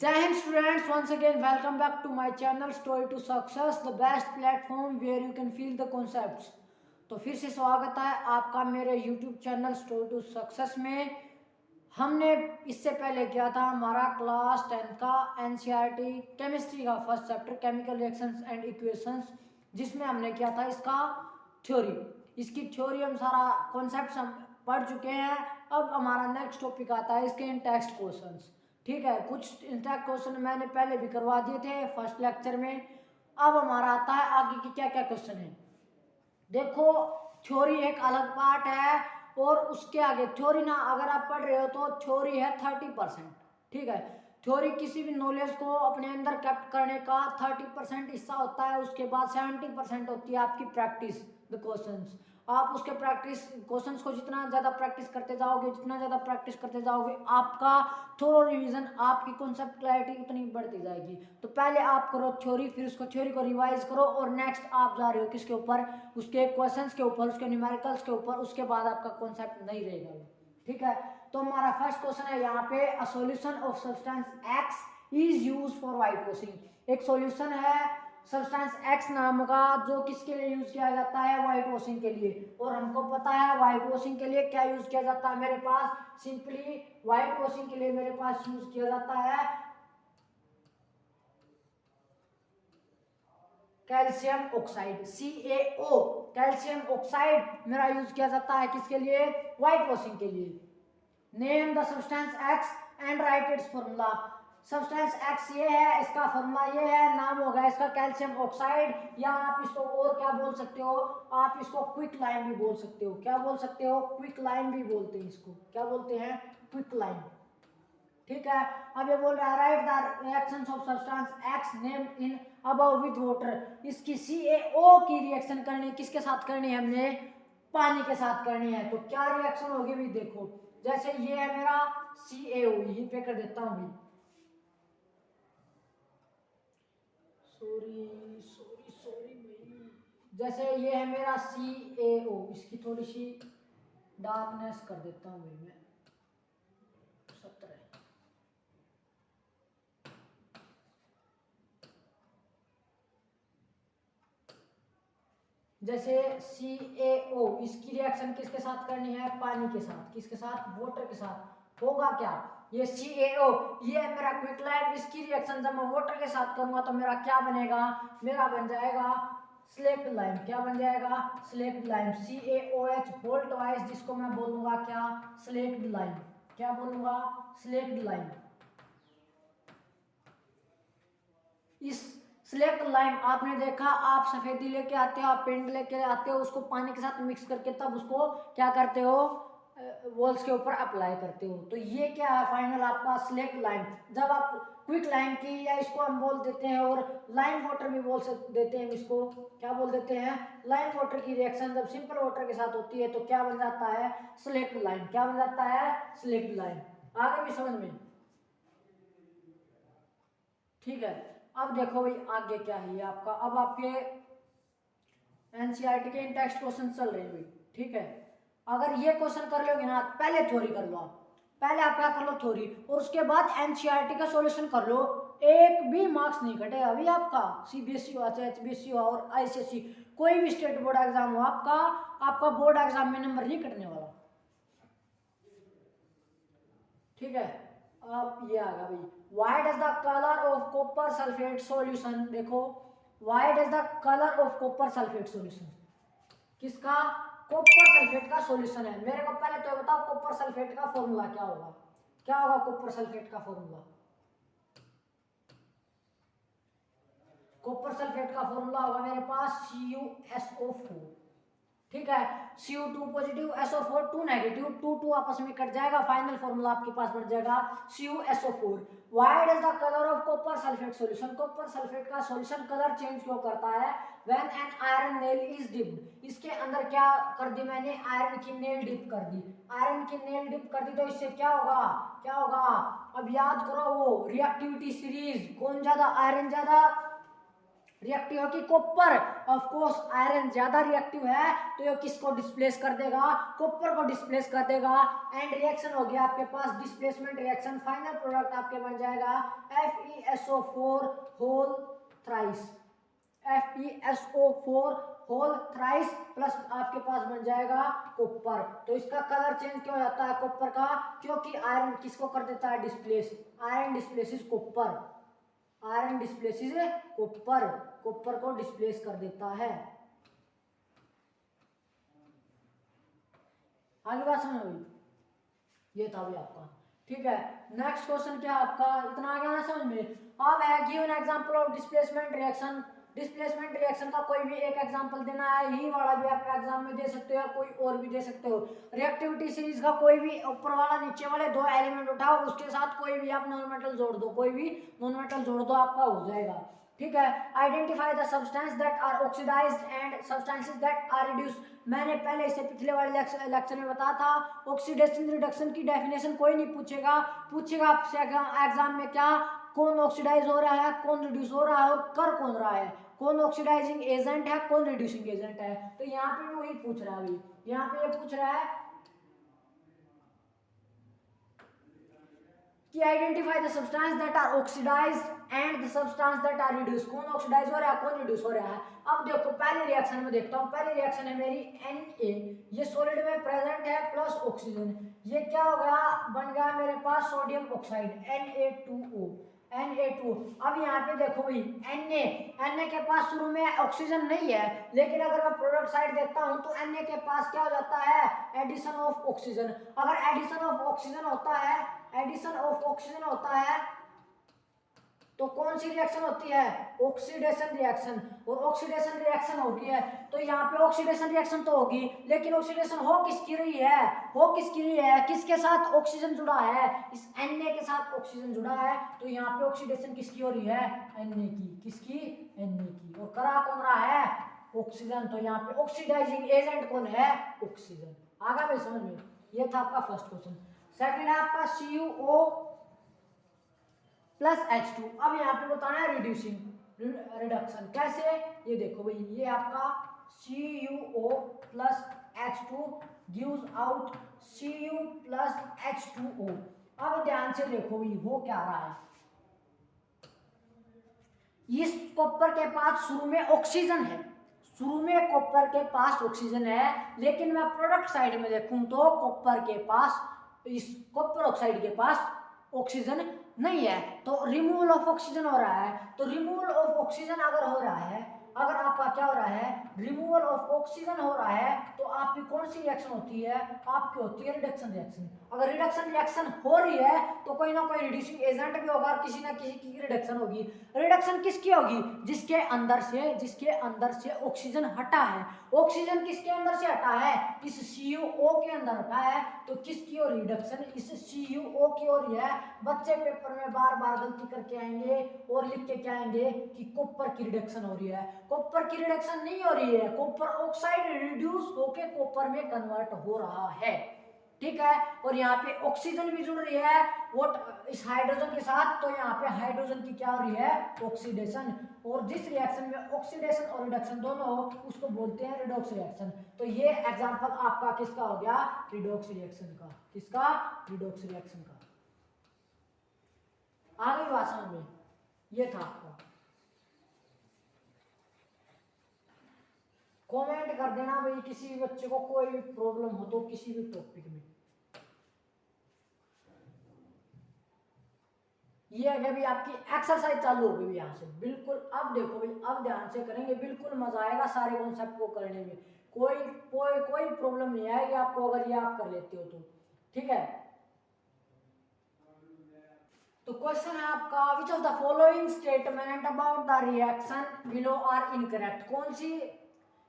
Jai Hind students, once again welcome back to my channel Story to Success, the best platform where you can feel the concepts. तो फिर से स्वागत है आपका मेरे YouTube channel Story to Success में। हमने इससे पहले किया था हमारा क्लास 10 का NCERT केमिस्ट्री का first chapter chemical reactions and equations, जिसमें हमने किया था इसका थ्योरी। इसकी थ्योरी हम सारा कॉन्सेप्ट हम पढ़ चुके हैं। अब हमारा नेक्स्ट टॉपिक आता है इसके इन टेक्स्ट क्वेश्चंस। ठीक है, कुछ इंटैक्ट क्वेश्चन मैंने पहले भी करवा दिए थे फर्स्ट लेक्चर में। अब हमारा आता है आगे की क्या क्या क्वेश्चन है। देखो, थ्योरी एक अलग पार्ट है और उसके आगे थ्योरी ना अगर आप पढ़ रहे हो तो थ्योरी है 30%। ठीक है, थ्योरी किसी भी नॉलेज को अपने अंदर कैप्ट करने का 30% हिस्सा होता है। उसके बाद 70% होती है आपकी प्रैक्टिस द क्वेश्चंस। आप उसके प्रैक्टिस क्वेश्चंस को जितना ज़्यादा प्रैक्टिस करते जाओगे, जितना ज़्यादा प्रैक्टिस करते जाओगे, आपका थोरो रिवीजन, आपकी कॉन्सेप्ट क्लैरिटी उतनी बढ़ती जाएगी। तो पहले आप करो थ्योरी, फिर उसको थ्योरी को रिवाइज करो और नेक्स्ट आप जा रहे हो किसके ऊपर, उसके क्वेश्चंस के ऊपर, उसके न्यूमेरिकल्स के ऊपर। उसके बाद आपका कॉन्सेप्ट नहीं रहेगा। ठीक है, तो हमारा फर्स्ट क्वेश्चन है यहाँ पे, a solution of substance x is use for white washing. एक सॉल्यूशन है सब्सटेंस एक्स नाम का जो किसके लिए यूज किया जाता है, व्हाइट वॉशिंग के लिए। और हमको पता है व्हाइट वॉशिंग के लिए क्या यूज किया जाता है, मेरे पास सिंपली व्हाइट वॉशिंग के लिए मेरे पास यूज किया जाता है calcium oxide, CaO। Calcium oxide मेरा यूज किया जाता है किसके लिए, व्हाइट वॉशिंग के लिए। Name the substance x and right it's formula. Substance x ये है, इसका फॉर्मूला ये है, नाम होगा इसका कैल्शियम ऑक्साइड, या आप इसको और क्या बोल सकते हो, आप इसको क्विक लाइन भी बोल सकते हो। क्या बोल सकते हो, क्विक लाइन भी बोलते हैं इसको। क्या बोलते हैं, क्विक लाइन। ठीक है, अब ये बोल रहा है right the reactions of substance x named in above with water. इसकी CaO की रिएक्शन करनी किसके साथ करनी है, हमने पानी के साथ करनी है। तो क्या रिएक्शन होगी भी देखो, जैसे ये है मेरा CaO, यहीं पे कर देता हूं भी, सॉरी सॉरी सॉरी भाई। जैसे ये है मेरा CaO, इसकी थोड़ी सी डार्कनेस कर देता हूँ भाई मैं, 17। जैसे CaO, इसकी रिएक्शन किसके साथ करनी है, पानी के साथ। किसके साथ, वाटर के साथ। होगा क्या, ये CaO, ये है मेरा क्विक लाइन। इसकी रिएक्शन जब मैं वाटर के साथ करूंगा तो मेरा क्या बनेगा, मेरा बन जाएगा स्लेक्ट लाइन। क्या बन जाएगा, select line. CaOH whole twice, जिसको मैं बोलूंगा क्या, स्लेक्ट लाइन। क्या बोलूंगा, स्लेक्ट लाइन। इस सिलेक्ट लाइन आपने देखा, आप सफेदी लेके आते हो, आप पेंट लेके आते हो, उसको पानी के साथ मिक्स करके तब उसको क्या करते हो, वॉल्स के ऊपर अप्लाई करते हो। तो ये क्या है, फाइनल आपका सिलेक्ट लाइन। जब आप क्विक लाइन की, या इसको हम बोल देते हैं और लाइन वाटर भी बोल देते हैं इसको, क्या बोल देते हैं, लाइन वाटर की रिएक्शन जब सिंपल वाटर के साथ होती है तो क्या बन जाता है, सिलेक्ट लाइन। क्या बन जाता है, सिलेक्ट लाइन। आगे भी समझ में, ठीक है। अब देखो भाई आगे क्या है ये आपका, अब आपके एनसीईआरटी के इन टेक्स्ट क्वेश्चन चल रहे हैं भाई। ठीक है, अगर ये क्वेश्चन कर लोगे ना, पहले थ्योरी कर लो आप। पहले आप क्या कर लो, थ्योरी, और उसके बाद एनसीईआरटी का सॉल्यूशन कर लो। एक भी मार्क्स नहीं कटेगा अभी आपका, CBSE हो चाहे HBSE हो और ICSE, कोई भी स्टेट बोर्ड एग्जाम हो आपका, आपका बोर्ड एग्जाम में नंबर नहीं कटने वाला। ठीक है, अब ये आगा भाई, why does the colour of copper sulphate solution. देखो, why does the colour of copper sulphate solution, किसका, कॉपर सल्फेट का सॉल्यूशन है। मेरे को पहले तो बताओ कॉपर सल्फेट का फॉर्मूला क्या होगा, क्या होगा कॉपर सल्फेट का फॉर्मूला। कॉपर सल्फेट का फॉर्मूला होगा मेरे पास CuSO4। ठीक है, Cu2 पॉजिटिव, SO4 2 नेगेटिव, 2 2 आपस में कट जाएगा, फाइनल फॉर्मूला आपके पास बन जाएगा CuSO4। Why does the colour of copper sulphate solution, copper sulphate का सॉल्यूशन कलर चेंज क्यों करता है, when an iron nail is dipped. इसके अंदर क्या कर दी मैंने, आयरन की नेल डिप कर दी। आयरन की नेल डिप कर दी तो इससे क्या होगा, क्या होगा, अब याद करो वो रिएक्टिविटी सीरीज, कौन ज्यादा, आयरन ज्यादा रिएक्टिव है कि कॉपर, ऑफ कोर्स आयरन ज्यादा रिएक्टिव है तो ये किसको डिस्प्लेस कर देगा, कॉपर को डिस्प्लेस कर देगा। एंड रिएक्शन हो गया आपके पास डिस्प्लेसमेंट रिएक्शन, फाइनल प्रोडक्ट आपके बन जाएगा FeSO4 whole thrice, FeSO4 whole thrice plus आपके पास बन जाएगा कॉपर। तो इसका कलर चेंज क्यों हो जाता है कॉपर का, क्योंकि आयरन किसको कर देता है displace, iron displaces copper, iron displaces copper, copper को डिस्प्लेस कर देता है। आगे बात समझ में, ये था भी आपका। ठीक है, नेक्स्ट क्वेश्चन क्या आपका, इतना आ गया ना समझ में। अब है give an example of displacement reaction, displacement reaction का कोई भी एक एग्जांपल देना है, यही वाला भी आप एग्जाम में दे सकते हो, कोई और भी दे सकते हो। रिएक्टिविटी सीरीज का कोई भी ऊपर वाला नीचे वाले दो एलिमेंट उठाओ, उसके साथ कोई भी आप नॉन मेटल जोड़ दो, कोई भी नॉन मेटल जोड़ दो, आपका हो जाएगा। ठीक है, identify the substance that are oxidized and substances that are reduced. मैंने पहले इसे पिछले वाले लेक्चर में बताया था, ऑक्सीडेशन रिडक्शन की डेफिनेशन कोई नहीं पूछेगा, पूछेगा आपसे एग्जाम में क्या, कौन ऑक्सीडाइज हो रहा है, कौन रिड्यूस हो रहा है और कर कौन रहा है, कौन ऑक्सीडाइजिंग एजेंट है, कौन रिड्यूसिंग एजेंट है। तो यहाँ पे भी वही पूछ रहा है, अभी यहाँ पे ये पूछ रहा है कि identify the substance that are oxidized and the substance that are reduced, कौन ऑक्सीडाइज हो रहा है, कौन रिड्यूस हो रहा है। अब देखो पहले रिएक्शन में देखता हूँ, पहली रिएक्शन है मेरी Na, ये सॉलिड में प्रेजेंट है प्लस ऑक्सीजन, ये क्या हो गया, बन गया मेरे पास सोडियम ऑक्साइड Na2O, Na2। अब यहाँ पे देखो भाई Na के पास शुरू में ऑक्सीजन नहीं है, लेकिन अगर मैं प्रोडक्ट साइड देखता हूँ तो Na के पास क्या हो जाता है, एडिशन ऑफ ऑक्सीजन। अगर एडिशन ऑफ ऑक्सीजन होता है, एडिशन ऑफ ऑक्सीजन होता है तो कौन सी रिएक्शन होती है, ऑक्सीडेशन रिएक्शन। और ऑक्सीडेशन रिएक्शन होगी है तो यहाँ पे ऑक्सीडेशन रिएक्शन तो होगी, लेकिन ऑक्सीडेशन हो किसकी रही है, हो किसकी रही है, किसके साथ ऑक्सीजन जुड़ा है, इस Na के साथ ऑक्सीजन जुड़ा है, तो यहाँ पे ऑक्सीडेशन किसकी हो रही है, Na की, किसकी, Na की। और करा कौन रहा है, ऑक्सीजन। तो यहाँ पे ऑक्सीडाइजिंग एजेंट कौन है, ऑक्सीजन। आगा भाई समझ में, ये था आपका फर्स्ट क्वेश्चन। सेकंड है आपका CuO प्लस H2। अब यहाँ पे बताना है रिड्यूसिंग रिडक्शन कैसे, ये देखो भाई, ये आपका CuO plus H2 gives out Cu plus H2O। अब ध्यान से देखो भाई हो क्या रहा है, इस कॉपर के पास शुरू में ऑक्सीजन है, शुरू में कॉपर के पास ऑक्सीजन है, लेकिन मैं प्रोडक्ट साइड में देखूं तो कॉपर के पास, इस कॉपर ऑक्साइड के पास ऑक्सीजन नहीं है, तो रिमूवल ऑफ ऑक्सीजन हो रहा है। तो रिमूवल ऑफ ऑक्सीजन अगर हो रहा है, अगर आपका क्या हो रहा है, रिमूवल ऑफ ऑक्सीजन हो रहा है, तो आपकी कौन सी रिएक्शन होती है, आपकी होती है रिडक्शन रिएक्शन। अगर रिडक्शन रिएक्शन हो रही है तो कोई ना कोई रिड्यूसिंग एजेंट भी होगा और किसी ना किसी की रिडक्शन होगी। रिडक्शन किसकी होगी, जिसके अंदर से ऑक्सीजन हटा है। ऑक्सीजन किसके अंदर से हटा है, इस CuO के अंदर हटा है, तो किसकी ओर रिडक्शन, इस CuO की ओर है। बच्चे पेपर में बार बार गलती करके आएंगे और लिख के क्या आएंगे कि कॉपर की रिडक्शन हो रही है, कॉपर की रिडक्शन नहीं हो रही है, कॉपर ऑक्साइड रिड्यूस होके कॉपर में कन्वर्ट हो रहा है। ठीक है, और यहाँ पे ऑक्सीजन भी जुड़ रही है वो इस हाइड्रोजन के साथ, तो यहाँ पे हाइड्रोजन की क्या हो रही है, ऑक्सीडेशन। और जिस रिएक्शन में ऑक्सीडेशन और रिडक्शन दोनों हो उसको बोलते हैं रिडॉक्स रिएक्शन। तो ये एग्जांपल आपका किसका हो गया, रिडॉक्स रिएक्शन का, किसका, रिडॉक्स रिएक्शन का। आगे बात समझ में, ये था आपका। कमेंट कर देना भाई किसी भी बच्चे को कोई भी प्रॉब्लम हो तो किसी भी टॉपिक में। ये अभी आपकी एक्सरसाइज चालू हो गई यहाँ से बिल्कुल। अब देखो भाई, अब ध्यान से करेंगे, बिल्कुल मजा आएगा सारे कॉन्सेप्ट को करने में, कोई कोई कोई प्रॉब्लम नहीं आएगी आपको अगर ये आप कर लेते हो तो। ठीक है, तो क्वेश्चन है आपका, which of the following statement about the reaction below are incorrect. कौन सी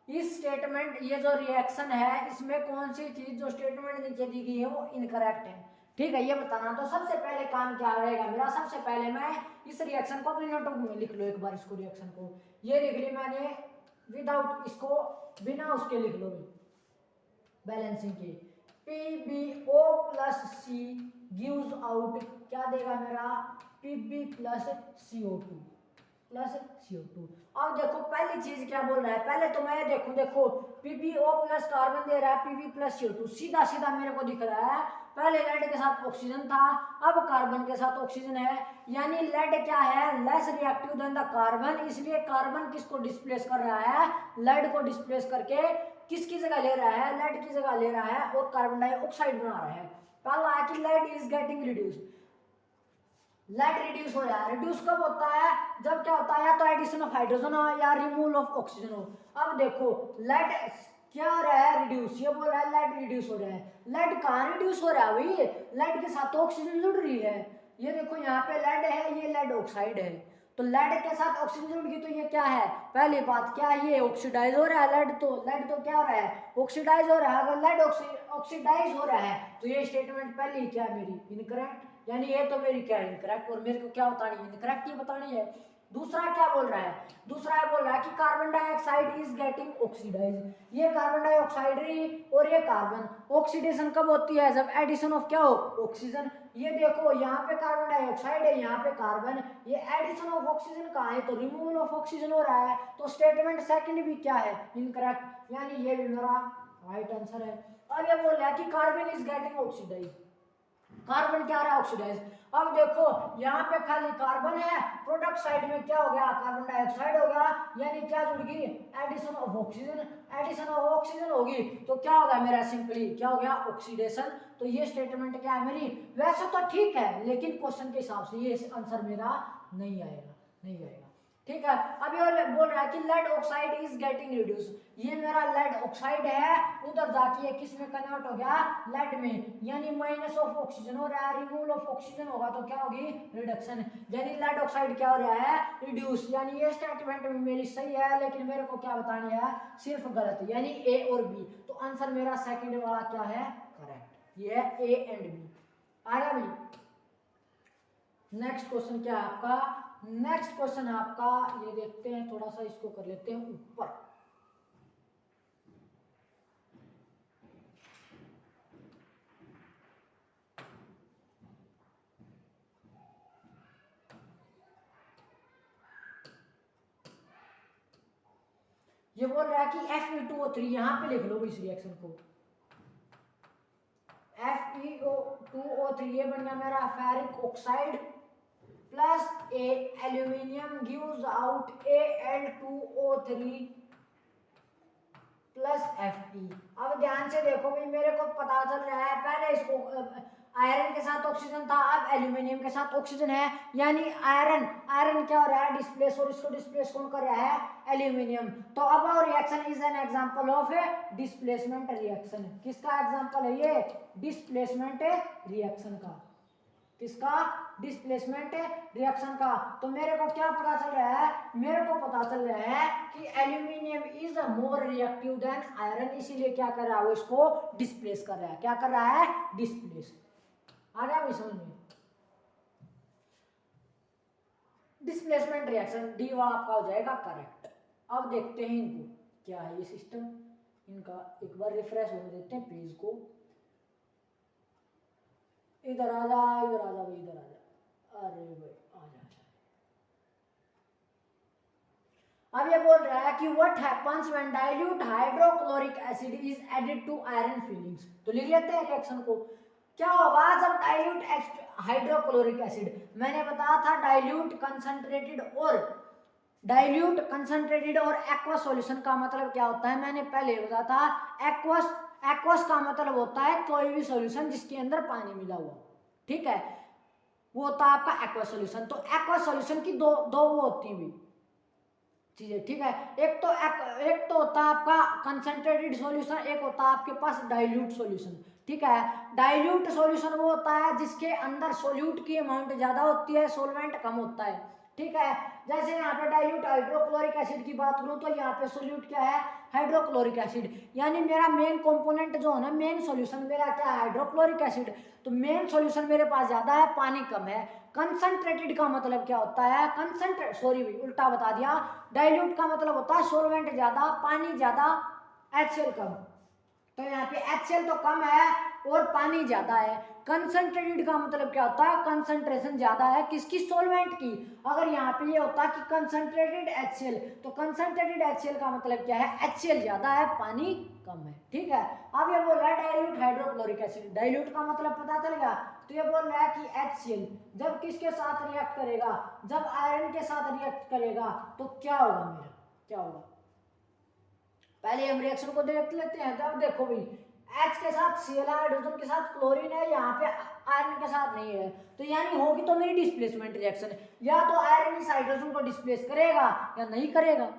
इस स्टेटमेंट, ये जो रिएक्शन है इसमें कौन सी चीज जो स्टेटमेंट नीचे दी गई है वो इनकरेक्ट है। ठीक है, ये बताना। तो सबसे पहले काम क्या रहेगा मेरा, सबसे पहले मैं इस रिएक्शन को अपनी नोटबुक में लिख लो एक बार, इसको रिएक्शन को ये लिख ली मैंने विदाउट, इसको बिना उसके लिख लो बैलेंसिंग के। PbO plus C gives out क्या देगा मेरा, Pb plus CO2 plus CO2। अब देखो पहली चीज क्या बोल रहा है, पहले तो मैं देखो PbO प्लस कार्बन दे रहा है, Pb प्लस CO2, सीधा सीधा मेरे को दिख रहा है पहले लेड के साथ ऑक्सीजन था, अब कार्बन के साथ ऑक्सीजन है, यानी लेड क्या है, less reactive than the carbon, इसलिए कार्बन किसको डिस्प्लेस कर रहा है, लेड को डिस्प्लेस करके किसकी जगह ले रहा है, लेड की जगह ले रहा है और कार्बन डाइऑक्साइड बना रहा है। पहला है कि lead is getting reduce, lead reduce हो रहा है। रिड्यूस कब होता है, जब क्या होता है, या तो एडिशन ऑफ हाइड्रोजन हो या रिमूवल ऑफ ऑक्सीजन हो। अब देखो लेड क्या हो रहा है, रिड्यूस, ये बोल रहा है लेड रिड्यूस हो रहा है। लेड कहाँ रिड्यूस हो रहा है भाई, लेड के साथ ऑक्सीजन जुड़ रही है, ये देखो यहाँ पे लेड है, ये लेड ऑक्साइड है, तो लेड के साथ ऑक्सीजन जुड़ गई, तो ये क्या है, पहली बात क्या है, ये ऑक्सीडाइज हो रहा है, लेड तो क्या हो रहा है, ऑक्सीडाइज हो रहा है। अगर लेड ऑक्सीडाइज हो रहा है तो ये स्टेटमेंट पहली क्या है मेरी, इनकरेक्ट, यानी ये तो मेरी क्या है, इनकरेक्ट, और मेरे को क्या बतानी है, इनकरेक्ट ही बतानी है। दूसरा क्या बोल रहा है, दूसरा ये बोल रहा है कि carbon dioxide is getting oxidize, ये कार्बन डाइऑक्साइड रही और ये कार्बन, ऑक्सीडेशन कब होती है, जब एडिशन ऑफ क्या हो, ऑक्सीजन। ये देखो यहाँ पे कार्बन डाइऑक्साइड है, यहाँ पे कार्बन, ये एडिशन ऑफ ऑक्सीजन कहाँ है, तो रिमूवल ऑफ ऑक्सीजन हो रहा है, तो स्टेटमेंट सेकंड भी क्या है, इनकरेक्ट, यानी ये भी मेरा राइट आंसर है। अब ये बोल रहा है कि carbon is getting oxidize, carbon क्या रहा है, ऑक्सीडाइज। अब देखो यहाँ पे खाली कार्बन है, प्रोडक्ट साइड में क्या हो गया, कार्बन डाइऑक्साइड हो गया, यानी क्या जुड़ गई, addition of oxygen, addition of oxygen होगी तो क्या होगा मेरा, सिंपली क्या हो गया, ऑक्सीडेशन। तो ये स्टेटमेंट क्या है मेरी, वैसे तो ठीक है लेकिन क्वेश्चन के हिसाब से ये आंसर मेरा नहीं आएगा, नहीं आएगा, ठीक है। अब ये बोल रहा है कि lead oxide is getting reduce, ये मेरा लेड ऑक्साइड है, उधर जाके किस में कन्वर्ट हो गया, लेड में, यानी माइनस ऑफ ऑक्सीजन हो रहा है, रिमूवल ऑफ ऑक्सीजन होगा तो क्या होगी, रिडक्शन, यानी लेड ऑक्साइड क्या हो रहा है, रिड्यूस, यानी ये स्टेटमेंट में मेरी सही है, लेकिन मेरे को क्या बतानी है, सिर्फ गलत, यानी ए और बी, तो आंसर मेरा सेकंड वाला क्या है, करेक्ट, ये है ए एंड बी। आया भाई, नेक्स्ट क्वेश्चन क्या है आपका, नेक्स्ट क्वेश्चन है आपका, ये देखते हैं, थोड़ा सा इसको कर लेते हैं ऊपर। ये बोल रहा है कि Fe2O3, यहां पे लिख लो इस रिएक्शन को, FeO2O3 ये बन गया मेरा ferric oxide plus a aluminium gives out Al2O3 plus Fe। अब ध्यान से देखो भाई, मेरे को पता चल रहा है पहले इसको आयरन के साथ ऑक्सीजन था, अब एल्यूमिनियम के साथ ऑक्सीजन है, यानी आयरन क्या हो रहा है, डिस्प्लेस, और इसको डिस्प्लेस कौन कर रहा है, एल्यूमिनियम। तो अब our reaction is an example of a displacement reaction, किसका एग्जांपल है ये, डिस्प्लेसमेंट रिएक्शन का, किसका, डिस्प्लेसमेंट रिएक्शन का। तो मेरे को क्या पता चल रहा है, मेरे को पता चल रहा है कि aluminium is more reactive than iron, इसीलिए क्या कर रहा है, वो इसको डिस्प्लेस कर रहा है, क्या कर रहा है, डिस्प्लेस। आ गया भाई समझ में, डिस्प्लेसमेंट रिएक्शन डी वाला आपका हो जाएगा करेक्ट। अब देखते हैं इनको क्या है ये सिस्टम, इनका एक बार रिफ्रेश होने देते हैं पेज को, इधर आ जा, इधर आ जा भाई, इधर आ जा, अरे भाई आ जा। अब ये बोल रहा है कि what happens when dilute hydrochloric acid is added to iron filings, तो लिख लेते हैं रिएक्शन को, क्या होगा जब डाइल्यूट हाइड्रोक्लोरिक एसिड, मैंने बताया था डाइल्यूट कंसंट्रेटेड और एक्वस सॉल्यूशन का मतलब क्या होता है, मैंने पहले बताया था, एक्वस का मतलब होता है कोई भी सॉल्यूशन जिसके अंदर पानी मिला हुआ, ठीक है, वो होता है आपका एक्वस सॉल्यूशन। तो एक्वस सॉल्यूशन की दो वो होती हुई चीजें, ठीक है, एक तो होता है आपका कंसंट्रेटेड सॉल्यूशन, एक होता है आपके पास डाइल्यूट सॉल्यूशन, ठीक है। डाइल्यूट सॉल्यूशन वो होता है जिसके अंदर सोल्यूट की अमाउंट ज्यादा होती है, सोलवेंट कम होता है, ठीक है। जैसे यहाँ पे डाइल्यूट हाइड्रोक्लोरिक एसिड की बात करूँ तो यहाँ पे सोल्यूट क्या है, हाइड्रोक्लोरिक एसिड, यानी मेरा मेन कंपोनेंट जो है ना, मेन सॉल्यूशन मेरा क्या है, हाइड्रोक्लोरिक एसिड, तो मेन सॉल्यूशन मेरे पास ज्यादा है, पानी कम है। कंसंट्रेटेड का मतलब क्या होता है, उल्टा बता दिया, डाइल्यूट का मतलब होता है सोलवेंट ज्यादा, पानी ज्यादा, HCl कम, तो यहाँ पे HCl तो कम है और पानी ज्यादा है, कंसंट्रेटेड का मतलब क्या होता है, कंसंट्रेशन ज्यादा है किसकी, सॉल्वेंट की। अगर यहाँ पे ये होता कि कंसंट्रेटेड HCl, तो कंसंट्रेटेड HCl का मतलब क्या है, HCl ज्यादा है, पानी कम है, ठीक है। अब ये बोल रहा है डाइल्यूट हाइड्रोक्लोरिक एसिड, डाइल्यूट का मतलब पता चल गया। तो ये बोल रहा है कि HCl जब किसके साथ रिएक्ट करेगा, जब आयरन के साथ रिएक्ट करेगा तो क्या होगा मेरा, क्या होगा। पहले हम रिएक्शन को देख लेते हैं। तो अब देखो भाई, H के साथ Cl हाइड्रोजन के साथ क्लोरीन है, यहाँ पे आयरन के साथ नहीं है, तो यानी होगी तो मेरी डिस्प्लेसमेंट रिएक्शन, या तो आयरन इस हाइड्रोजन को डिस्प्लेस करेगा या नहीं करेगा।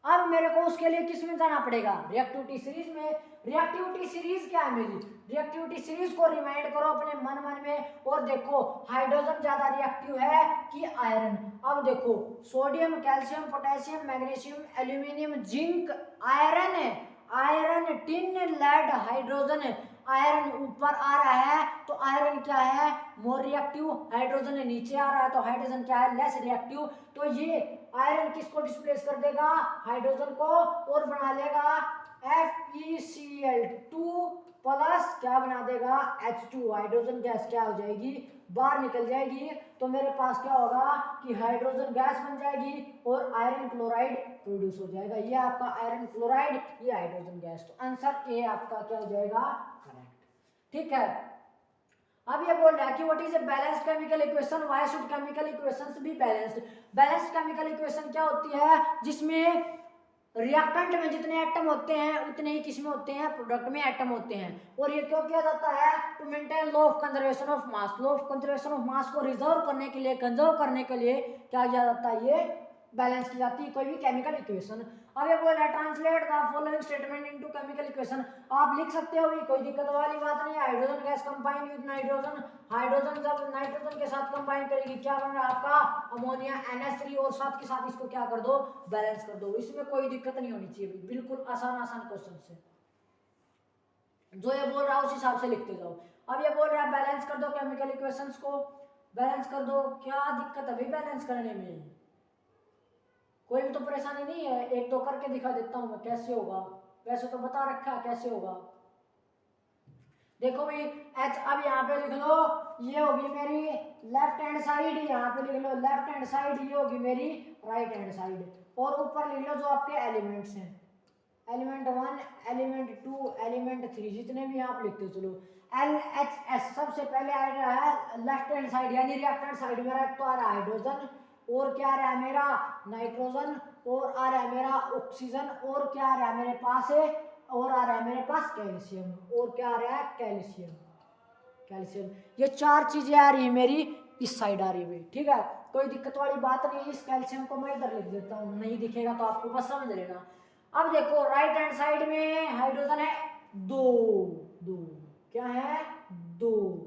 अब मेरे को उसके लिए किस में जाना पड़ेगा, रिएक्टिविटी सीरीज में। रिएक्टिविटी सीरीज क्या है मेरी, रिएक्टिविटी सीरीज को रिमाइंड करो अपने मन में, और देखो हाइड्रोजन ज्यादा रिएक्टिव है कि आयरन। अब देखो sodium, calcium, potassium, magnesium, aluminium, zinc, iron है, iron, tin, lead, hydrogen. Iron ऊपर आ रहा है तो आयरन क्या है, मोर रिएक्टिव, हाइड्रोजन नीचे आ रहा है तो हाइड्रोजन क्या है, लेस रिएक्टिव। तो ये आयरन किसको डिस्प्लेस कर देगा, हाइड्रोजन को, और बना लेगा FeCl2 प्लस क्या बना देगा, H2। हाइड्रोजन गैस क्या हो जाएगी, बाहर निकल जाएगी, तो मेरे पास क्या होगा कि हाइड्रोजन गैस बन जाएगी और आयरन क्लोराइड प्रोड्यूस हो जाएगा। ये आपका आयरन क्लोराइड, ये हाइड्रोजन गैस। तो आंसर ए आपका क्या हो जाएगा, करेक्ट, ठीक है। अब ये बोल रहा है कि what is a balanced chemical equation, why should chemical equations be balanced. Balanced chemical equation क्या होती है, जिसमें रिएक्टेंट में जितने एटम होते हैं उतने ही किसमें होते हैं, प्रोडक्ट में एटम होते हैं। और ये क्यों किया जाता है, to maintain law of conservation of mass. Law of conservation of mass को रिजर्व करने के लिए, कंजर्व करने के लिए क्या किया जाता है, ये बैलेंस की जाती है कोई भी केमिकल इक्वेशन। अब ये बोल रहा है translate the following statement into chemical equation. आप लिख सकते हो भी, कोई दिक्कत वाली बात नहीं है। Hydrogen gas combine with nitrogen, hydrogen जब नाइट्रोजन के साथ कंबाइन करेगी क्या बन रहा है आपका, अमोनिया NH3, और साथ के साथ इसको क्या कर दो, बैलेंस कर दो। इसमें कोई दिक्कत नहीं होनी चाहिए, बिल्कुल आसान आसान क्वेश्चन से, जो ये बोल रहा है उस हिसाब से लिखते जाओ। अब ये बोल रहा है बैलेंस कर दो केमिकल इक्वेशंस को, बैलेंस कर दो। क्या दिक्कत है भाई बैलेंस करने में, कोई भी तो परेशानी नहीं है। एक दो करके दिखा देता हूं मैं कैसे होगा, वैसे तो बता रखा है कैसे होगा। देखो भाई H, अब यहाँ पे लिख लो, ये होगी मेरी लेफ्ट हैंड साइड, यहाँ पे लिख लो लेफ्ट हैंड साइड, ये होगी मेरी राइट हैंड साइड, और ऊपर लिख लो जो आपके एलिमेंट्स हैं, एलिमेंट 1, एलिमेंट 2, एलिमेंट 3, जितने भी आप लिखते चलो। LHS सबसे पहले आ रहा है लेफ्ट हैंड साइड, यानी रिएक्टेंट साइड मेरा तो आ रहा है हाइड्रोजन, और क्या आ रहा है मेरा नाइट्रोजन, और आ रहा है मेरा ऑक्सीजन, और क्या आ रहा है मेरे पास है, और आ रहा है मेरे पास कैल्शियम, और क्या आ रहा है कैल्शियम, कैल्शियम। ये चार चीजें आ रही है मेरी इस साइड आ रही है, ठीक है, कोई दिक्कत वाली बात नहीं है। इस कैल्शियम को मैं इधर लिख देता हूँ, नहीं दिखेगा तो आपको बस समझ लेना। अब देखो राइट हैंड साइड में हाइड्रोजन है दो, दो क्या है, दो।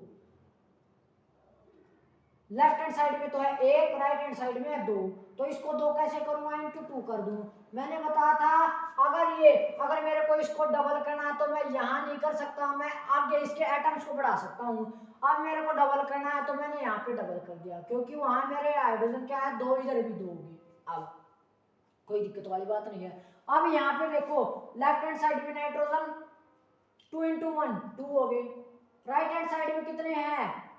लेफ्ट हैंड साइड में तो है एक, राइट हैंड साइड में है दो, तो इसको दो कैसे करूंगा, इनटू 2 कर दूं। मैंने बताया था अगर मेरे को इसको डबल करना है तो मैं यहाँ नहीं कर सकता, मैं आगे इसके एटम्स को बढ़ा सकता हूँ। अब मेरे को डबल करना है तो मैंने यहाँ पे डबल कर दिया, क्योंकि वहां मेरे हाइड्रोजन क्या है दो, इधर भी दो होगी। अब कोई दिक्कत वाली बात नहीं है। अब यहाँ पे देखो लेफ्ट हैंड साइड में नाइट्रोजन 2 × 1 2 हो गए, राइट हैंड साइड में कितने हैं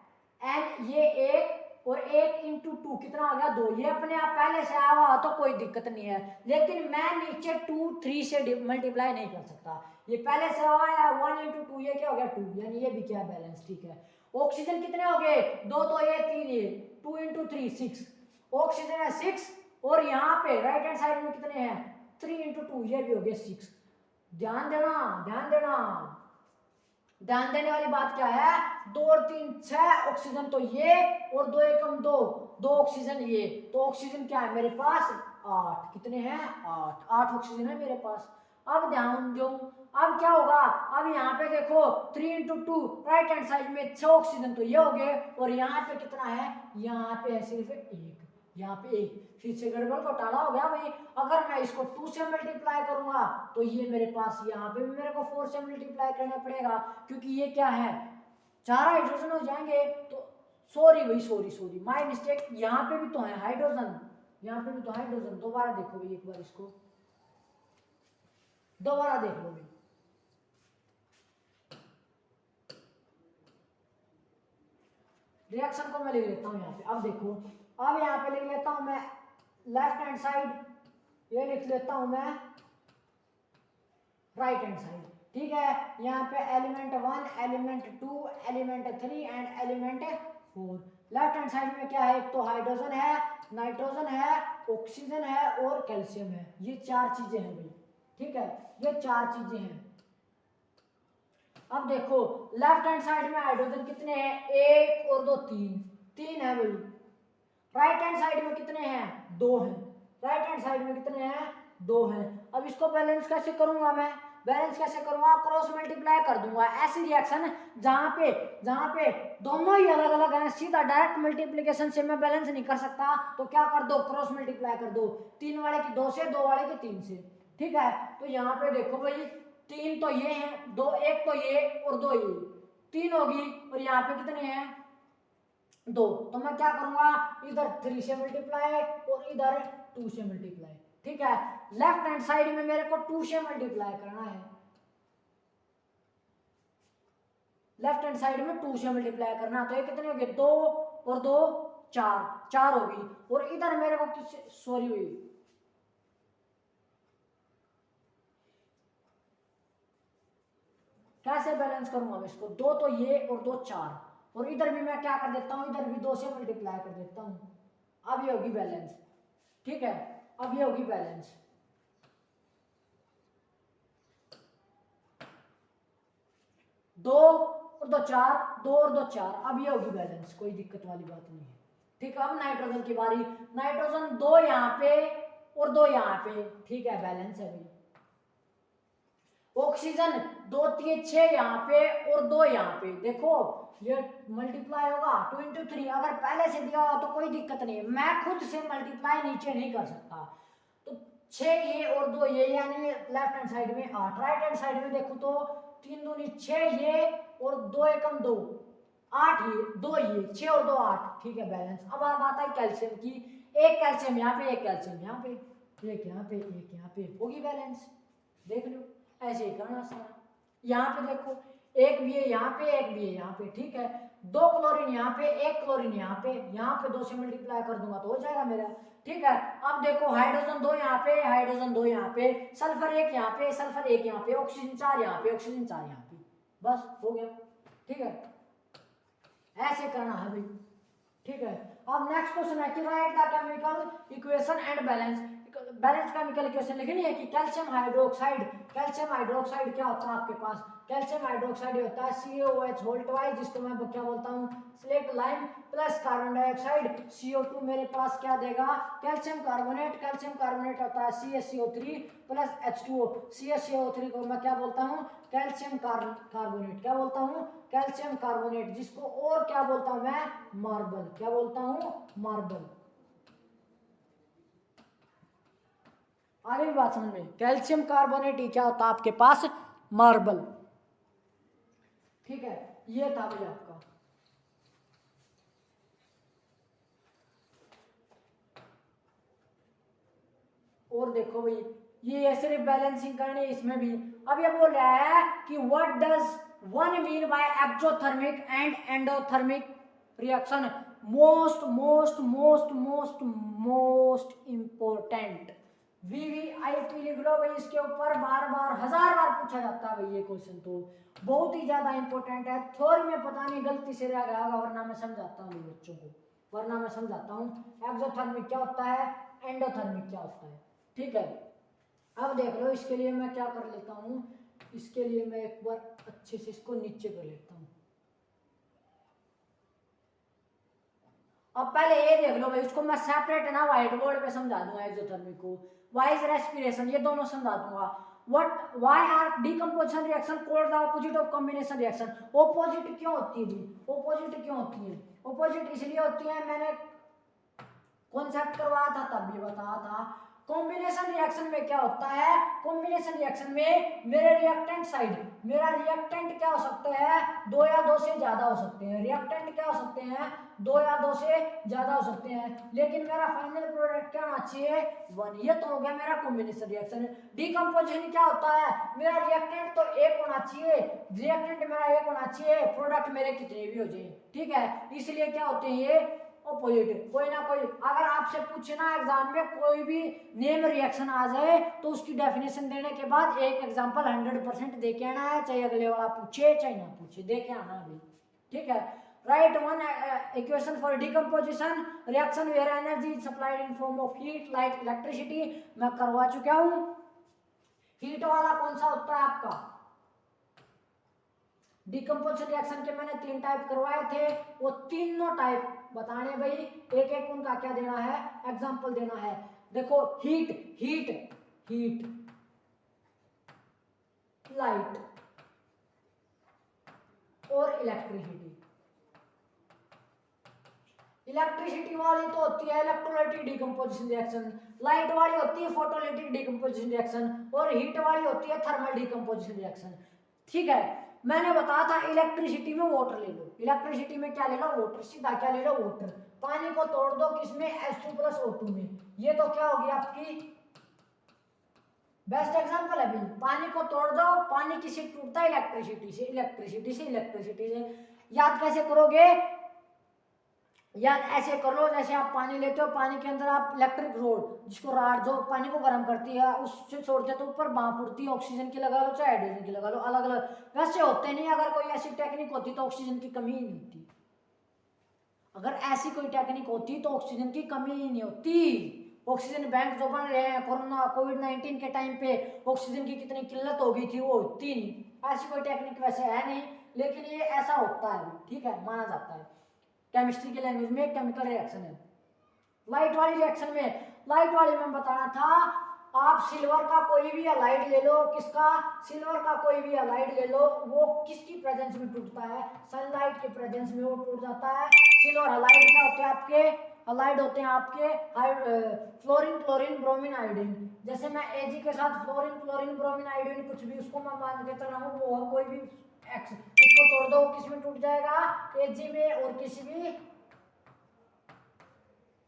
N, ये एक, और 1 × 2 कितना आ गया 2। ये अपने आप पहले से आया हुआ तो कोई दिक्कत नहीं है, लेकिन मैं नीचे 2 3 से मल्टीप्लाई नहीं कर सकता, ये पहले से आया 1 × 2, ये क्या हो गया 2, यानी ये भी क्या बैलेंस, ठीक है। ऑक्सीजन कितने हो गए 2, तो ये 3, ये 2 × 3 6, ऑक्सीजन है 6, और यहाँ पे राइट हैंड साइड में कितने हैं 3 × 2, ये भी हो गया 6। ध्यान देना, ध्यान देना, ध्यान देने वाली बात क्या है, 2 और 3 6 ऑक्सीजन तो ये, और 2 एकम 2 2 ऑक्सीजन ये, तो ऑक्सीजन क्या है मेरे पास 8, कितने हैं 8 ऑक्सीजन है मेरे पास। अब ध्यान दो, अब क्या होगा, अब यहाँ पे देखो 3 × 2 राइट हैंड साइड में 6 ऑक्सीजन तो ये हो गए, और यहाँ पे कितना है, यहाँ पे है सिर्फ 1, यहाँ पे 1, फिर से गड़बड़ घोटाला हो गया भाई। अगर मैं इसको 2 से मल्टीप्लाई करूंगा तो ये मेरे पास यहाँ पे भी मेरे को 4 से मल्टीप्लाई करना पड़ेगा, क्योंकि ये क्या है 4 हाइड्रोजन हो जाएंगे। तो सॉरी भाई, सॉरी माय मिस्टेक, यहाँ पे भी तो है हाइड्रोजन, यहाँ पे भी तो हाइड्रोजन। दोबारा देखो भाई, एक बार इसको दोबारा देख लो भाई। रिएक्शन को मैं लिख लेता हूँ यहाँ पे। अब देखो, अब यहाँ पे लिख लेता हूँ मैं लेफ्ट हैंड साइड, ये लिख लेता हूँ मैं राइट हैंड साइड, ठीक है। यहाँ पे element 1, element 2, element 3 and element 4। Left hand side में क्या है, एक तो हाइड्रोजन है, नाइट्रोजन है, ऑक्सीजन है और कैल्शियम है, ये 4 चीजें हैं भाई, ठीक है, ये 4 चीजें हैं। अब देखो लेफ्ट हैंड साइड में हाइड्रोजन कितने हैं, 1 और 2 3 है भाई। राइट हैंड साइड में कितने हैं, 2 हैं। राइट हैंड साइड में कितने हैं, 2 हैं। अब इसको बैलेंस कैसे करूंगा मैं, बैलेंस कैसे करूंगा, क्रॉस मल्टीप्लाई कर दूंगा। ऐसी रिएक्शन जहां पे दोनों ही अलग अलग हैं, सीधा डायरेक्ट मल्टीप्लिकेशन से मैं बैलेंस नहीं कर सकता, तो क्या कर दो, क्रॉस मल्टीप्लाई कर दो। 3 वाले की 2 से, 2 वाले की 3 से, ठीक है। तो यहाँ पे देखो भाई 3 तो ये हैं, 2, 1 तो ये और 2 ये, 3 होगी, और यहाँ पे कितने हैं, 2। तो मैं क्या करूंगा, इधर 3 से मल्टीप्लाई और इधर 2 से मल्टीप्लाई, ठीक है। लेफ्ट हैंड साइड में मेरे को 2 से मल्टीप्लाई करना है, लेफ्ट हैंड साइड में 2 से मल्टीप्लाई करना, तो ये कितने हो गए, 2 और 2 4 होगी। और इधर मेरे को किस, सॉरी हुई, कैसे बैलेंस करूंगा मैं इसको, 2 तो ये और 2 4, और इधर भी मैं क्या कर देता हूं, इधर भी 2 से मल्टीप्लाई कर देता हूं। अब ये होगी बैलेंस, ठीक है, अब ये होगी बैलेंस। 2 और 2 4, 2 और 2 4, अब ये होगी बैलेंस, कोई दिक्कत वाली बात नहीं है, ठीक है। अब नाइट्रोजन की बारी, नाइट्रोजन 2 यहाँ पे और 2 यहाँ पे, ठीक है, बैलेंस है भाई। ऑक्सीजन 2 3 6 यहाँ पे और 2 यहाँ पे, देखो ये मल्टीप्लाई होगा 2 into 3, अगर पहले से दिया हो तो कोई दिक्कत नहीं है, मैं खुद से मल्टीप्लाई नीचे नहीं कर सकता। तो 6 ये और 2 ये, यानी लेफ्ट हैंड साइड में 8, राइट हैंड साइड में देखो तो 3 दूनी 6 ये और 2 एकम 2, 8 ये, 2 ये, 6 और 2 8, ठीक है, बैलेंस। अब बात है कैल्शियम की, एक कैल्शियम यहाँ पे, एक कैल्शियम यहाँ पे, एक यहाँ पे, एक यहाँ पे, होगी बैलेंस, देख लो ऐसे ही करना सारा। यहाँ पे देखो एक भी है यहाँ पे, एक भी है यहाँ पे, ठीक है। 2 क्लोरीन यहाँ पे, 1 क्लोरीन यहाँ पे 2 से मल्टीप्लाई कर दूंगा तो हो जाएगा मेरा, ठीक है। अब देखो हाइड्रोजन 2 यहाँ पे, हाइड्रोजन 2 यहाँ पे, सल्फर 1 यहाँ पे, सल्फर 1 यहाँ पे, ऑक्सीजन 4 यहाँ पे, ऑक्सीजन 4 यहाँ पे, बस हो गया, ठीक है। ऐसे करना है भाई, ठीक है। अब नेक्स्ट क्वेश्चन है कि right the chemical equation and balance, balance chemical equation लिखनी है कि कैल्शियम हाइड्रोक्साइड क्या होता है आपके पास, कैल्शियम हाइड्रोक्साइड होता है CaOH होल ट्वाइस, जिसको मैं क्या बोलता हूँ, slate lime plus carbon dioxide CO2 मेरे पास क्या देगा, कैल्शियम कार्बोनेट होता है CaCO3 प्लस H2O, CaCO3 को मैं क्या बोलता हूँ, कैल्शियम कार्बोनेट, क्या बोलता हूँ, कैल्शियम कार्बोनेट, जिसको और क्या बोलता हूँ मैं, मार्बल, क्या बोलता हूँ, मार्बल। आगे बात समझ में, कैल्शियम कार्बोनेट ही क्या होता है आपके पास, मार्बल, ठीक है। ये था भाई आपका, और देखो भाई ये सिर्फ बैलेंसिंग करनी है, इसमें भी अब ये बोल रहा है कि what does one mean by exothermic and endothermic reaction, most important, VVIP लिख लो भाई, इसके ऊपर बार बार 1000 बार पूछा जाता है भाई, ये क्वेश्चन तो बहुत ही ज्यादा इंपॉर्टेंट है। थ्योरी में पता नहीं गलती से रह गया होगा, वरना मैं समझाता हूँ बच्चों को, वरना मैं समझाता हूँ एक्सोथर्मिक क्या होता है, एंडोथर्मिक क्या होता है, ठीक है। अब देख लो, इसके लिए मैं क्या कर लेता हूँ, इसके लिए मैं एक बार अच्छे से इसको नीचे कर लेता हूँ। अब पहले ये देख लो भाई, इसको मैं सेपरेट है ना व्हाइट बोर्ड पे समझा दूंगा, एक्सोथर्मिक को वाइज रेस्पिरेशन, ये दोनों समझा दूंगा। What why are decomposition reaction called the opposite of combination reaction, opposite क्यों होती है जी, ऑपोजिट क्यों होती है, ऑपोजिट इसलिए होती है, मैंने कॉन्सेप्ट करवाया था तब भी बताया था। कॉम्बिनेशन रिएक्शन में क्या होता है, कॉम्बिनेशन रिएक्शन में मेरे रिएक्टेंट साइड, मेरा रिएक्टेंट क्या हो सकता है, 2 या 2 से ज्यादा हो सकते हैं, रिएक्टेंट क्या हो सकते हैं, 2 या 2 से ज्यादा हो सकते हैं, लेकिन मेरा फाइनल प्रोडक्ट क्या होना चाहिए 1। ये तो हो गया मेरा कॉम्बिनेशन रिएक्शन। डिकम्पोजिशन क्या होता है, मेरा रिएक्टेंट तो एक होना चाहिए, रिएक्टेंट मेरा एक होना चाहिए, प्रोडक्ट मेरे कितने भी हो जाए, ठीक है। इसलिए क्या होते हैं ये ऑपोजिट। कोई ना कोई अगर आपसे पूछे ना एग्जाम में कोई भी नेम रिएक्शन आ जाए तो उसकी डेफिनेशन देने के बाद एक एग्जांपल 100% दे के आना है, चाहे अगले वाला पूछे चाहे ना पूछे, दे के आना अभी, ठीक है। Write one equation for decomposition reaction where energy is supplied in form of heat light electricity, मैं करवा चुका हूं। हीट वाला कौन सा होता है आपका, डिकम्पोजिशन रिएक्शन के मैंने 3 टाइप करवाए थे, वो तीनों टाइप बताने भाई, एक एक उनका क्या देना है एग्जांपल देना है। देखो हीट हीट हीट लाइट और इलेक्ट्रिसिटी। इलेक्ट्रिसिटी वाली तो होती है इलेक्ट्रोलाइटिक डिकम्पोजिशन रिएक्शन, लाइट वाली होती है फोटोलाइटिक डिकम्पोजिशन रिएक्शन, और हीट वाली होती है थर्मल डिकम्पोजिशन रिएक्शन, ठीक है। मैंने बताया था इलेक्ट्रिसिटी में वाटर ले लो, इलेक्ट्रिसिटी में क्या ले लो वाटर, सीधा क्या ले लो वाटर। पानी को तोड़ दो किसमें H2+O2 में, ये तो क्या होगी आपकी बेस्ट एग्जांपल है भाई। पानी को तोड़ दो, पानी किससे टूटता है इलेक्ट्रिसिटी से, इलेक्ट्रिसिटी से, इलेक्ट्रिसिटी से। याद कैसे करोगे, या ऐसे कर लो जैसे आप पानी लेते हो, पानी के अंदर आप इलेक्ट्रिक रोड जिसको राड जो पानी को गर्म करती है उससे छोड़ते हो तो ऊपर भाप उड़ती है, ऑक्सीजन की लगा लो चाहे हाइड्रोजन की लगा लो, अलग अलग वैसे होते नहीं। अगर कोई ऐसी टेक्निक होती तो ऑक्सीजन की कमी ही नहीं होती, अगर ऐसी कोई टेक्निक होती तो ऑक्सीजन की कमी ही नहीं होती। ऑक्सीजन बैंक जो बन रहे हैं कोरोना कोविड-19 के टाइम पे ऑक्सीजन की कितनी किल्लत हो गई थी, वो होती नहीं। ऐसी कोई टेक्निक वैसे है नहीं, लेकिन ये ऐसा होता है, ठीक है, माना जाता है। केमिस्ट्री के लैंग्वेज में केमिकल रिएक्शन है। लाइट वाली रिएक्शन में, लाइट वाली में बताना था, आप सिल्वर का कोई भी अलाइड ले लो, किसका सिल्वर का कोई भी अलाइड ले लो, वो किसकी प्रेजेंस में टूटता है, सनलाइट के प्रेजेंस में वो टूट जाता है। सिल्वर अलाइड क्या होते हैं आपके, अलाइड होते हैं आपके फ्लोरीन क्लोरीन ब्रोमीन आयोडीन। जैसे मैं Ag के साथ फ्लोरीन क्लोरीन ब्रोमीन आयोडीन कुछ भी उसको मैं मान के चल रहा हूँ, वो कोई भी एक्स उसको तोड़ दो किस में टूट जाएगा Ag में और किसी भी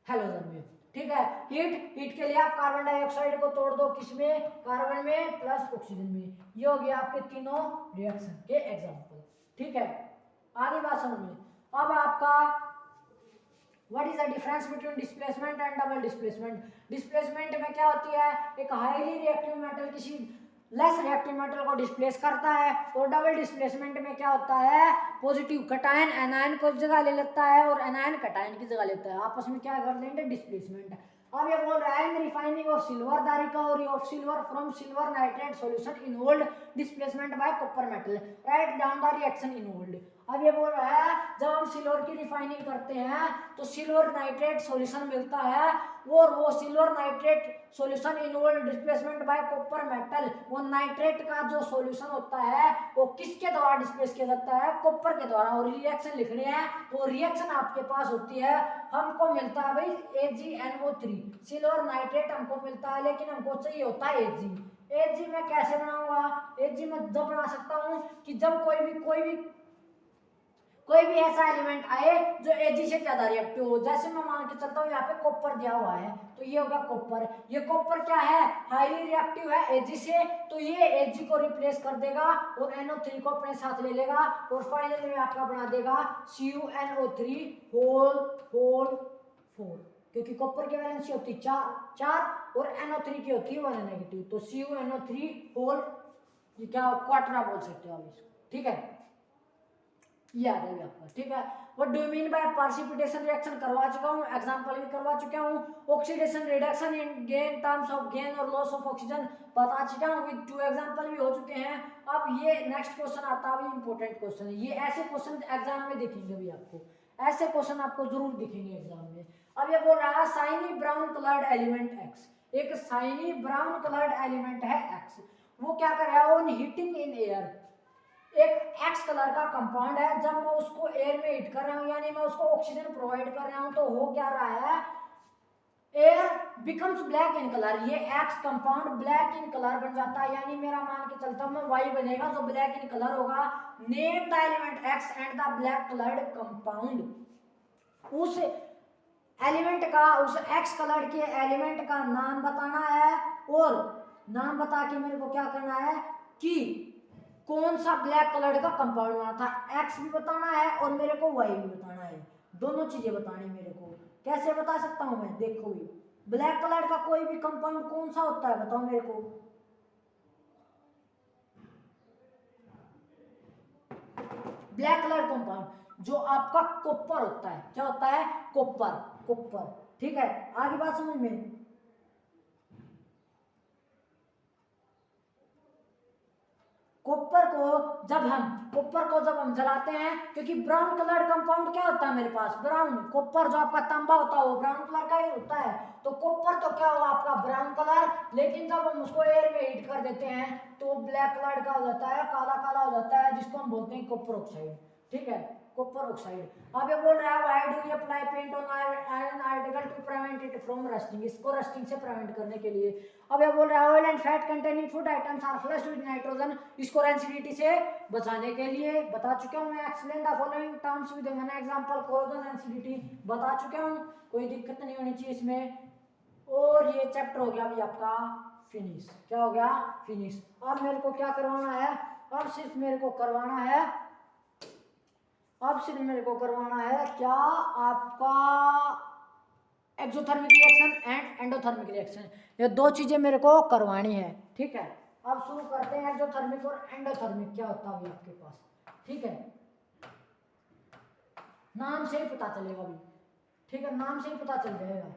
हेलोजन में, ठीक है। हीट हीट के लिए आप कार्बन डाइऑक्साइड को तोड़ दो किसमें, कार्बन में प्लस ऑक्सीजन में। ये हो गया आपके तीनों रिएक्शन के एग्जांपल, ठीक है। आगे बात समझ में। अब आपका what is the difference between displacement and double displacement. Displacement में क्या होती है, एक हाईली रिएक्टिव मेटल किसी लेस रिएक्टिव मेटल को डिस्प्लेस करता है, और डबल डिस्प्लेसमेंट में क्या होता है, पॉजिटिव कटायन एनायन को जगह ले लेता है और एनायन कटायन की जगह लेता है, आपस में क्या कर लेंगे डिस्प्लेसमेंट। अब ये बोल रहा है in refining of silver the recovery of silver from silver nitrate solution involved displacement by copper metal, write down the reaction involved. अब ये बोल रहा है जब हम सिल्वर की रिफाइनिंग करते हैं तो सिल्वर नाइट्रेट सॉल्यूशन मिलता है, और वो silver nitrate solution involve displacement by copper metal, वो नाइट्रेट का जो सॉल्यूशन होता है वो किसके द्वारा डिस्प्लेस किया जाता है, कॉपर के द्वारा। और रिएक्शन लिखने हैं तो रिएक्शन आपके पास होती है, हमको मिलता है भाई AgNO3, सिल्वर नाइट्रेट हमको मिलता है, लेकिन हमको चाहिए होता है Ag मैं कैसे बनाऊंगा, Ag मैं जब बना सकता हूँ कि जब कोई भी ऐसा एलिमेंट आए जो Ag से ज्यादा रिएक्टिव हो। जैसे मैं मान के चलता हूँ यहाँ पे कॉपर दिया हुआ है, तो ये होगा कॉपर, ये कॉपर क्या है हाईली रिएक्टिव है Ag से, तो ये Ag को रिप्लेस कर देगा और NO3 को अपने साथ ले लेगा, और फाइनल में आपका बना देगा CuNO3 होल 4, क्योंकि कॉपर की वैलेंसी होती है 4 और NO3 की होती है 1 नेगेटिव, तो CuNO3 होल, ये क्या क्वार्टरा बोल सकते हो आप इसको, ठीक है। ये आ जाएगा आपका, ठीक है। What do you mean by precipitation reaction करवा चुका हूँ, एग्जांपल भी करवा चुका हूँ। Oxidation reduction in gain terms of gain और लॉस ऑफ ऑक्सीजन बता चुका हूँ, विद 2 एग्जांपल भी हो चुके हैं। अब ये नेक्स्ट क्वेश्चन आता है, इंपॉर्टेंट क्वेश्चन है ये, ऐसे क्वेश्चन एग्जाम में दिखेंगे भी आपको, ऐसे क्वेश्चन आपको जरूर दिखेंगे एग्जाम में। अब ये बोल रहा है shiny brown coloured element X, एक साइनी ब्राउन कलर्ड एलिमेंट है एक्स, वो क्या कर रहा है ऑन हीटिंग इन एयर, एक एक्स कलर का कंपाउंड है, जब मैं उसको एयर में हीट कर रहा हूं यानी मैं उसको ऑक्सीजन प्रोवाइड कर रहा हूं तो हो क्या रहा है, air becomes black in colour, ये X compound black in colour बन जाता है, यानी मेरा मान के चलता हूं मैं वाई बनेगा जो ब्लैक इन कलर होगा। Name the element x and the black coloured compound. उस एलिमेंट का, उस एक्स कलर के एलिमेंट का नाम बताना है और नाम बता के मेरे को क्या करना है कि कौन सा ब्लैक कलर का कंपाउंड बना था। एक्स भी बताना है और मेरे को वाई भी बताना है, दोनों चीजें बतानी मेरे को। कैसे बता सकता हूं मैं, देखो भी ब्लैक कलर का कोई भी कंपाउंड कौन सा होता है बताओ मेरे को। ब्लैक कलर कंपाउंड जो आपका कॉपर होता है, क्या होता है, कॉपर, कॉपर। ठीक है, आगे बात समझ में। कॉपर को जब हम जलाते हैं, क्योंकि ब्राउन कलर कंपाउंड क्या होता है मेरे पास, ब्राउन। कॉपर जो आपका तांबा होता है वो ब्राउन कलर का ही होता है, तो कॉपर तो क्या हुआ आपका ब्राउन कलर। लेकिन जब हम उसको एयर में हीट कर देते हैं तो ब्लैक कलर का हो जाता है, काला काला हो जाता है, जिसको हम बोलते हैं कॉपर ऑक्साइड। ठीक है, कॉपर ऑक्साइड। अब ये बोल रहा है why do you apply paint on iron article to prevent it from rusting, इसको रस्टिंग से प्रिवेंट करने के लिए। अब ये बोल रहा है oil and fat containing food items are flushed with nitrogen, इसको रेंसिडिटी से बचाने के लिए। बता चुका हूं मैं, explain the following terms with an example, corrosion rancidity बता चुका हूं, कोई दिक्कत नहीं होनी चाहिए इसमें। और ये चैप्टर हो गया अभी आपका फिनिश। क्या हो गया, फिनिश। अब मेरे को क्या करवाना है, अब सिर्फ मेरे को करवाना है, अब सिर्फ मेरे को करवाना है क्या, आपका exothermic reaction and endothermic reaction, ये दो चीजें मेरे को करवानी है। ठीक है, अब शुरू करते हैं एक्सोथर्मिक और एंडोथर्मिक क्या होता है अभी आपके पास। ठीक है, नाम से ही पता चलेगा अभी। ठीक है, नाम से ही पता चल जाएगा।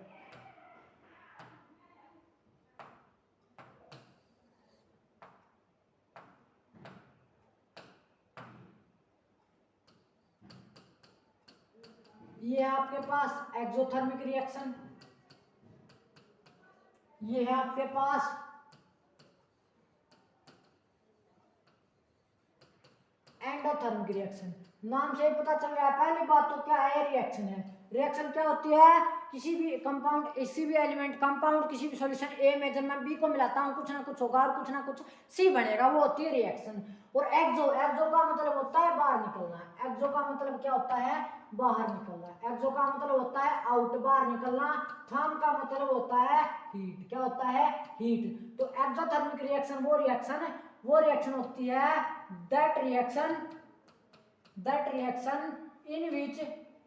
ये है आपके पास एक्सोथर्मिक रिएक्शन, ये है आपके पास एंडोथर्मिक रिएक्शन। नाम से ही पता चल रहा है, पहली बात तो क्या है, रिएक्शन है। रिएक्शन क्या होती है, किसी भी कंपाउंड, किसी भी एलिमेंट कंपाउंड किसी भी सॉल्यूशन ए में जब मैं बी को मिलाता हूँ कुछ ना कुछ होगा और कुछ ना कुछ सी बनेगा, वो होती है रिएक्शन। और एक्सो, एक्सो का मतलब होता है बाहर निकलना, एक्सो का मतलब क्या होता है, बाहर निकलना। एक्सो का मतलब होता है आउट, बाहर निकलना। थर्म का मतलब होता है हीट, क्या होता है, हीट। तो एक्सोथर्मिक रिएक्शन वो रिएक्शन होती है, दैट रिएक्शन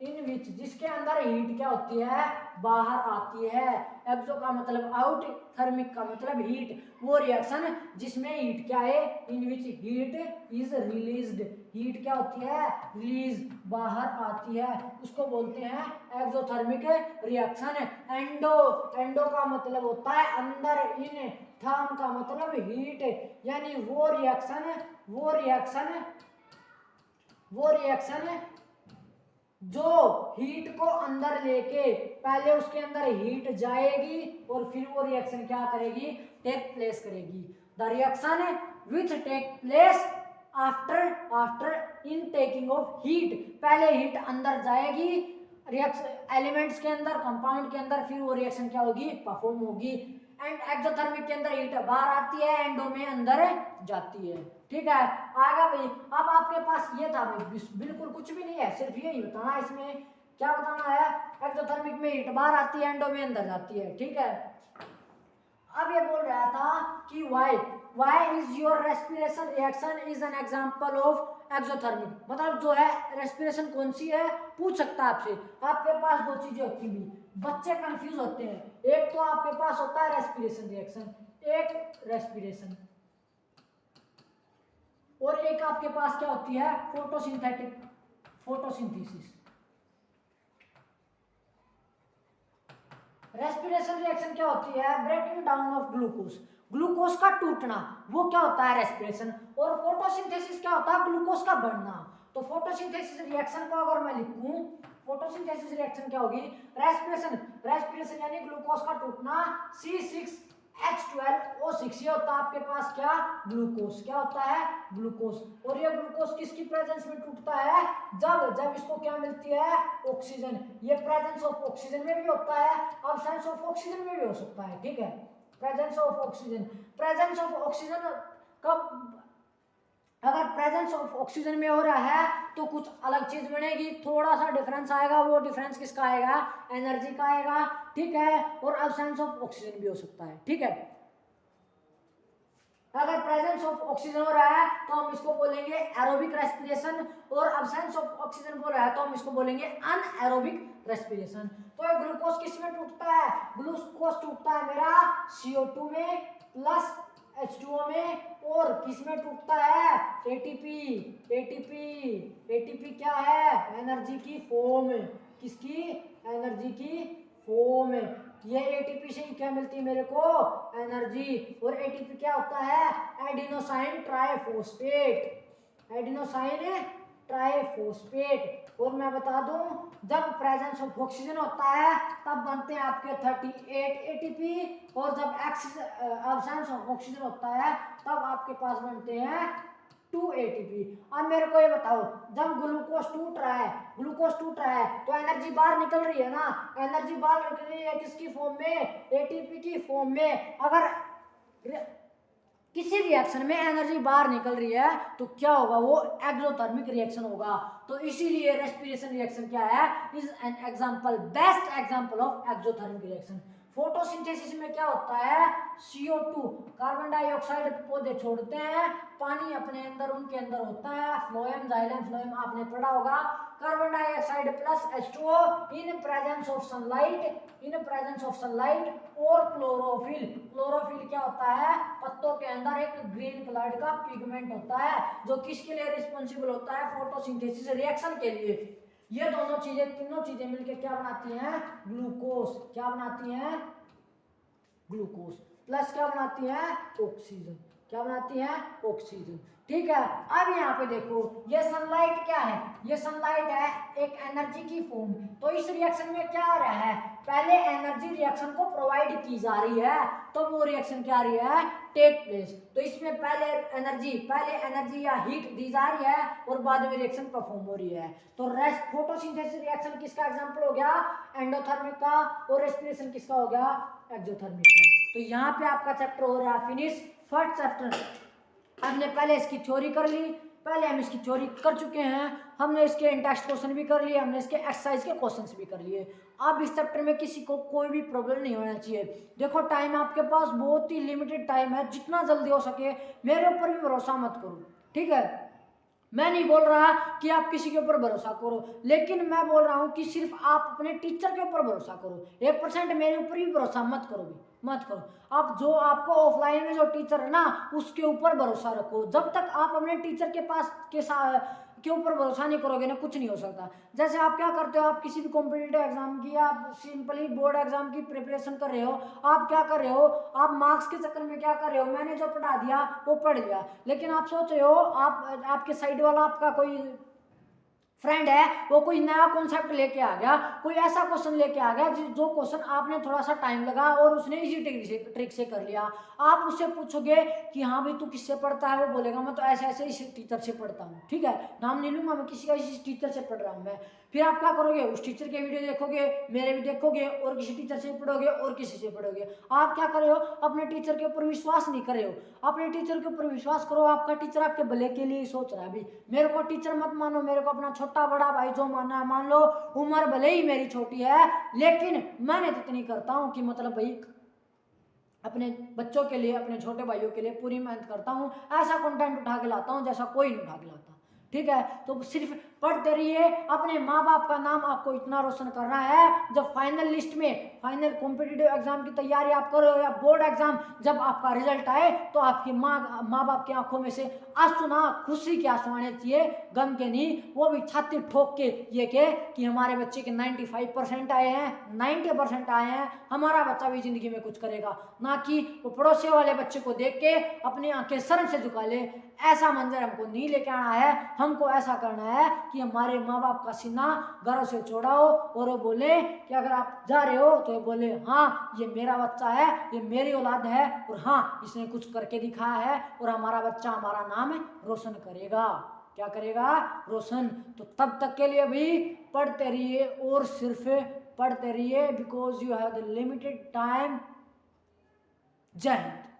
इन विच जिसके अंदर हीट क्या होती है, बाहर आती है। एक्सो का मतलब आउट, थर्मिक का मतलब हीट। वो रिएक्शन जिसमें हीट क्या है, in which heat is released, heat क्या होती है, रिलीज, बाहर आती है, उसको बोलते हैं एक्सोथर्मिक रिएक्शन। एंडो का मतलब होता है अंदर, इन, थर्म का मतलब हीट, यानी वो रिएक्शन जो हीट को अंदर लेके, पहले उसके अंदर हीट जाएगी और फिर वो रिएक्शन क्या करेगी, टेक प्लेस करेगी। The reaction which take place after in taking of heat, पहले हीट अंदर जाएगी रिएक्शन एलिमेंट्स के अंदर, कंपाउंड के अंदर, फिर वो रिएक्शन क्या होगी, परफॉर्म होगी। एंड एक्सोथर्मिक के अंदर हीट बाहर आती है, एंडो में अंदर जाती है। ठीक है, आगे भाई। अब आपके पास ये था भाई, बिल्कुल कुछ भी नहीं है, सिर्फ यही बताना है इसमें, क्या बताना है, एक्सोथर्मिक में हीट बाहर आती है, एंडो में अंदर जाती है। ठीक है, अब ये बोल रहा था कि why is your respiration reaction is an example of exothermic, मतलब जो है रेस्पिरेशन कौन सी है, पूछ सकता है आपसे। आपके पास दो चीजें होती भी, बच्चे कंफ्यूज होते हैं, एक तो आपके पास होता है रेस्पिरेशन रिएक्शन, एक रेस्पिरेशन, और एक आपके पास क्या होती है, फोटोसिंथेसिस। रेस्पिरेशन रिएक्शन क्या होती है, ब्रेकिंग डाउन ऑफ ग्लूकोज का टूटना, वो क्या होता है रेस्पिरेशन। और फोटोसिंथेसिस क्या होता है, ग्लूकोज का बढ़ना। तो फोटोसिंथेसिस रिएक्शन को अगर मैं लिखूं, फोटोसिंथेसिस रिएक्शन क्या होगी, रेस्पिरेशन यानी ग्लूकोज का टूटना, C6H12O6, ये होता है आपके पास क्या, ग्लूकोज, क्या होता है, ग्लूकोज। और ये ग्लूकोज किसकी प्रेजेंस में टूटता है, जब इसको क्या मिलती है, ऑक्सीजन। ये प्रेजेंस ऑफ ऑक्सीजन में भी होता है, अब्सेंस ऑफ ऑक्सीजन में भी हो सकता है। ठीक है, प्रेजेंस ऑफ ऑक्सीजन कब, अगर प्रेजेंस ऑफ ऑक्सीजन में हो रहा है तो कुछ अलग चीज बनेगी, थोड़ा सा डिफरेंस आएगा। वो डिफरेंस किसका आएगा? एनर्जी का आएगा, ठीक है। और अब्सेंस ऑफ ऑक्सीजन भी हो सकता है, ठीक है। अगर प्रेजेंस ऑफ ऑक्सीजन हो रहा है तो हम इसको बोलेंगे एरोबिक रेस्पिरेशन, और अब्सेंस ऑफ ऑक्सीजन हो रहा है तो हम इसको बोलेंगे अनएरोबिक रेस्पिरेशन। तो ये ग्लूकोज किस में टूटता है? ग्लूकोज टूटता है मेरा CO2 में प्लस H2O में, और किस में टूटता है? ATP। ATP क्या है? एनर्जी की फॉर्म। किसकी? एनर्जी की फॉर्म। ये ATP से ही क्या मिलती है मेरे को? एनर्जी। और ATP क्या होता है? Adenosine triphosphate. Adenosine triphosphate. और मैं बता दूं, जब प्रेजेंस ऑफ ऑक्सीजन होता है तब बनते हैं आपके 38 ATP, और जब एब्सेंस ऑफ ऑक्सीजन होता है तब आपके पास बनते हैं 2 ATP। अब मेरे को ये बताओ, जब ग्लूकोज टूट रहा है तो एनर्जी बाहर निकल रही है ना? एनर्जी बाहर निकल रही है किसकी फॉर्म में? ATP की फॉर्म में। अगर किसी रिएक्शन में एनर्जी बाहर निकल रही है तो क्या होगा? वो एक्सोथर्मिक रिएक्शन होगा। तो इसीलिए रेस्पिरेशन रिएक्शन क्या है? Is an example, best example of exothermic reaction. Photosynthesis में क्या होता है? CO2 कार्बन डाइऑक्साइड पौधे छोड़ते हैं, पानी अपने अंदर उनके अंदर होता है, फ्लोएम जाइलम फ्लोएम आपने पढ़ा होगा। Carbon dioxide plus H2O in presence of sunlight और क्लोरोफिल। क्लोरोफिल क्या होता है? पत्तों के अंदर एक ग्रीन कलर का पिगमेंट होता है जो किसके लिए रिस्पॉन्सिबल होता है? फोटोसिंथेसिस रिएक्शन के लिए। ये दोनों चीजें, तीनों चीजें मिलकर क्या बनाती हैं? ग्लूकोज। क्या बनाती हैं? ग्लूकोज। प्लस क्या बनाती हैं? ऑक्सीजन। क्या बनाती हैं? ऑक्सीजन, ठीक है। अब यहाँ पे देखो, ये सनलाइट क्या है? ये सनलाइट है एक एनर्जी की फॉर्म। तो इस रिएक्शन में क्या आ रहा है? पहले एनर्जी रिएक्शन को प्रोवाइड की जा रही है, तो वो रिएक्शन क्या आ रही है? Take place. तो इसमें पहले एनर्जी या हीट दी जा रही है और बाद में रिएक्शन परफॉर्म हो रही है। तो फोटोसिंथेसिस रिएक्शन किसका एग्जांपल हो गया? एंडोथर्मिक का। और रेस्पिरेशन किसका हो गया? एक्सोथर्मिक का। तो यहाँ पे आपका चैप्टर हो रहा है फिनिश, फर्स्ट चैप्टर। हमने पहले इसकी थ्योरी कर ली, पहले हम इसकी थ्योरी कर चुके हैं, हमने इसके इंटेक्स्ट क्वेश्चन भी कर लिए, हमने इसके एक्सरसाइज के क्वेश्चंस भी कर लिए। अब इस चैप्टर में किसी को कोई भी प्रॉब्लम नहीं होना चाहिए। देखो टाइम आपके पास बहुत ही लिमिटेड टाइम है, जितना जल्दी हो सके। मेरे ऊपर भी भरोसा मत करो, ठीक है। मैं नहीं बोल रहा कि आप किसी के ऊपर भरोसा करो, लेकिन मैं बोल रहा हूँ कि सिर्फ आप अपने टीचर के ऊपर भरोसा करो। 1% मेरे ऊपर भी भरोसा मत करो मत करो। आप जो आपको ऑफलाइन में जो टीचर है ना, उसके ऊपर भरोसा रखो। जब तक आप अपने टीचर के ऊपर भरोसा नहीं करोगे ना, कुछ नहीं हो सकता। जैसे आप क्या करते हो, आप किसी भी कॉम्पिटिटिव एग्जाम की, आप सिंपली बोर्ड एग्जाम की प्रिपरेशन कर रहे हो, आप क्या कर रहे हो? आप मार्क्स के चक्कर में क्या कर रहे हो? मैंने जो पढ़ा दिया वो पढ़ लिया, लेकिन आप सोच रहे हो आपके साइड वाला आपका कोई फ्रेंड है, वो कोई नया कॉन्सेप्ट लेके आ गया, कोई ऐसा क्वेश्चन लेके आ गया जो क्वेश्चन आपने थोड़ा सा टाइम लगा और उसने इसी ट्रिक से कर लिया। आप उससे पूछोगे कि हाँ भाई तू किससे पढ़ता है? वो बोलेगा मैं तो ऐसे ऐसे इस टीचर से पढ़ता हूँ, ठीक है, नाम नहीं लूंगा मैं किसी का, इस टीचर से पढ़ रहा हूँ मैं। फिर आप क्या करोगे? उस टीचर के वीडियो देखोगे, मेरे भी देखोगे, और किसी टीचर से पढ़ोगे और किसी से पढ़ोगे। आप क्या कर रहे हो? अपने टीचर के ऊपर विश्वास नहीं कर रहे हो। अपने टीचर के ऊपर विश्वास करो, आपका टीचर आपके भले के लिए सोच रहा है। अभी मेरे को टीचर मत मानो, मेरे को अपना छोटा बड़ा भाई जो मानना है मान लो। उम्र भले ही मेरी छोटी है, लेकिन मैंने तो इतनी करता हूँ कि मतलब भाई अपने बच्चों के लिए, अपने छोटे भाइयों के लिए पूरी मेहनत करता हूँ। ऐसा कंटेंट उठा के लाता हूँ जैसा कोई नहीं उठा के लाता, ठीक है। तो सिर्फ पढ़ते रहिए, अपने माँ बाप का नाम आपको इतना रोशन करना है। जब फाइनल लिस्ट में, फाइनल कॉम्पिटिटिव एग्जाम की तैयारी आप करो या बोर्ड एग्जाम, जब आपका रिजल्ट आए तो आपकी माँ बाप की आंखों में से आंसू ना, खुशी के आंसू आने चाहिए, गम के नहीं। वो भी छाती ठोक के ये कि हमारे बच्चे के 95% आए हैं, 90% आए हैं, हमारा बच्चा भी जिंदगी में कुछ करेगा। ना कि वो पड़ोसी वाले बच्चे को देख के अपनी आंखें शर्म से झुका ले। ऐसा मंजर हमको नहीं लेके आना है। हमको ऐसा करना है कि हमारे माँ बाप का सीना गर्व से चौड़ाओ और वो बोले कि अगर आप जा रहे हो तो बोले हाँ ये मेरा बच्चा है, ये मेरी औलाद है, और हाँ इसने कुछ करके दिखाया है और हमारा बच्चा हमारा नाम रोशन करेगा। क्या करेगा? रोशन। तो तब तक के लिए भी पढ़ते रहिए और सिर्फ पढ़ते रहिए, because you have the limited time. जय हिंद।